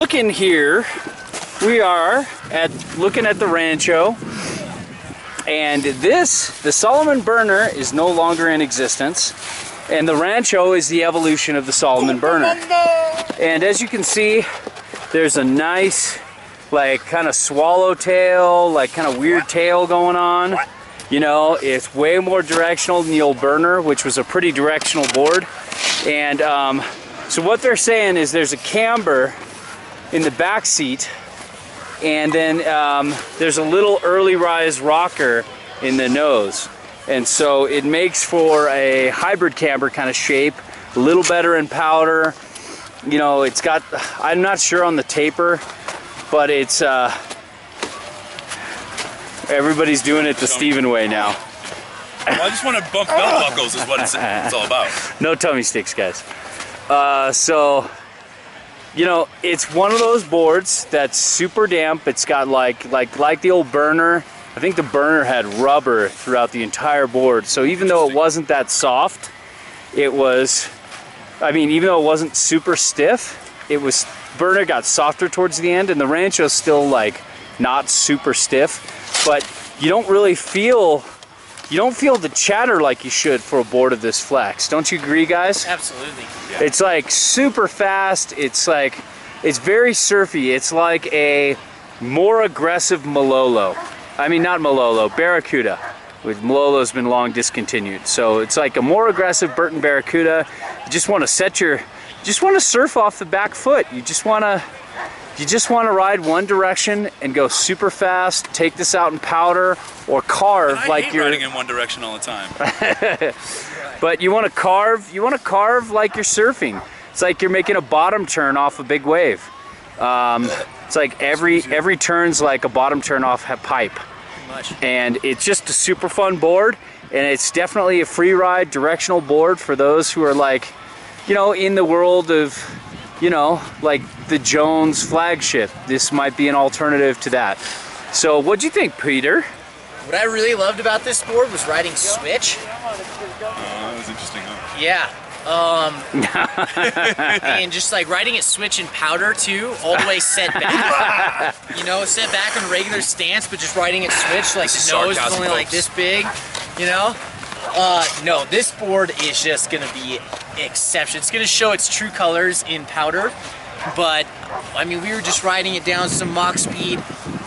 Looking here, we are looking at the Rancho, and the Salomon burner is no longer in existence, and the Rancho is the evolution of the Salomon burner. And as you can see, there's a nice, like, kind of swallowtail, like kind of weird tail going on. You know, it's way more directional than the old burner, which was a pretty directional board. And so what they're saying is there's a camber in the back seat, and then there's a little early rise rocker in the nose, and so it makes for a hybrid camber kind of shape, a little better in powder. You know, it's got, I'm not sure on the taper, but it's everybody's doing it the Steven way now. Well, I just want to bump belt buckles is what it's all about. No tummy sticks, guys. So, you know, it's one of those boards that's super damp. It's got like the old burner. I think the burner had rubber throughout the entire board. So even though it wasn't that soft, it was, I mean, even though it wasn't super stiff, burner got softer towards the end, and the Rancho's still like not super stiff, but you don't feel the chatter like you should for a board of this flex. Don't you agree, guys? Absolutely. Yeah. It's like super fast. It's very surfy. It's like a more aggressive Malolo. I mean, not Malolo, Barracuda. Malolo's been long discontinued. So it's like a more aggressive Burton Barracuda. You just want to surf off the back foot. You just want to ride one direction and go super fast, take this out in powder, or carve like you're riding in one direction all the time. But you want to carve like you're surfing. It's like you're making a bottom turn off a big wave. It's like every turn's like a bottom turn off a pipe. And it's just a super fun board, and it's definitely a free ride directional board for those who are like, you know, in the world of, you know, like the Jones flagship. This might be an alternative to that. So what'd you think, Peter? What I really loved about this board was riding switch. That was interesting, huh? Yeah. And just like riding it switch in powder too, all the way set back. You know, set back on a regular stance, but just riding it switch, like the nose is only like this big, you know? No, this board is just gonna be exception. It's gonna show its true colors in powder, but I mean, we were just riding it down some mock speed,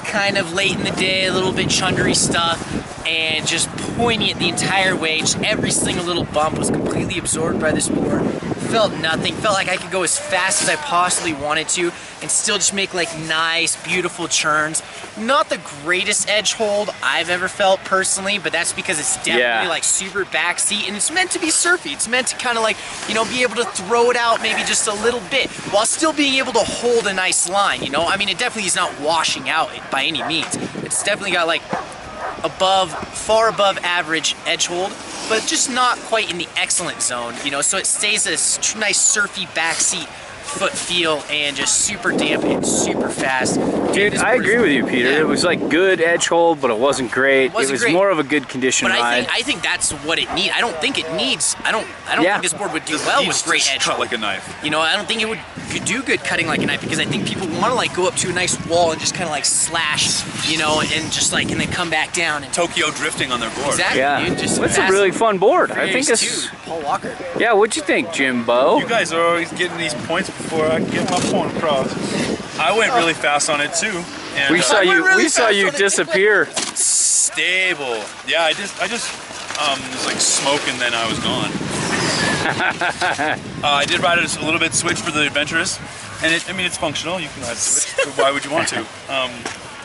kind of late in the day, a little bit chundery stuff, and just pointing it the entire way. Just every single little bump was completely absorbed by this board. Felt nothing. Felt like I could go as fast as I possibly wanted to and still just make like nice, beautiful churns. Not the greatest edge hold I've ever felt personally, but that's because it's definitely like super backseat, and it's meant to be surfy. It's meant to kind of like, you know, be able to throw it out maybe just a little bit while still being able to hold a nice line, you know? I mean, it definitely is not washing out by any means. It's definitely got like far above average edge hold, but just not quite in the excellent zone, you know, so it stays a nice surfy backseat foot feel and just super damp and super fast. Dude, I agree with you, Peter. Yeah. It was like good edge hold, but it wasn't great. It was more of a good condition ride. I think that's what it needs. I don't think it needs. I don't think this board would do well with great edge hold. Cut like a knife. You know, I don't think it could do good cutting like a knife, because I think people want to like go up to a nice wall and just kind of like slash, you know, and just like and then come back down and Tokyo drifting on their board. Exactly. Yeah, dude, just it's a really fun board. I think it's Paul Walker. Yeah, what'd you think, Jimbo? You guys are always getting these points before I get my point across. I went really fast on it too. And we saw you disappear. Stable. Yeah, I just was like smoke, and then I was gone. I did ride it a little bit switch for the adventurous, and I mean, it's functional. You can ride switch. Why would you want to?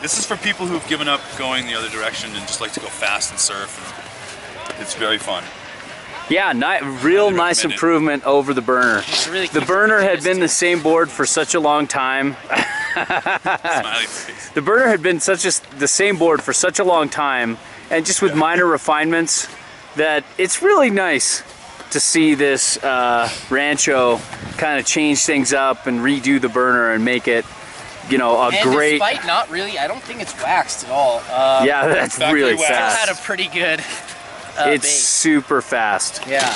This is for people who've given up going the other direction and just like to go fast and surf. And it's very fun. Yeah, real nice improvement over the burner. Really the burner had been the same board for such a long time. The burner had been the same board for such a long time, and just with minor refinements, that it's really nice to see this Rancho kind of change things up and redo the burner and make it, you know, great. Despite not really, I don't think it's waxed at all. Yeah, that's really fast. It had a pretty good it's super fast. Yeah.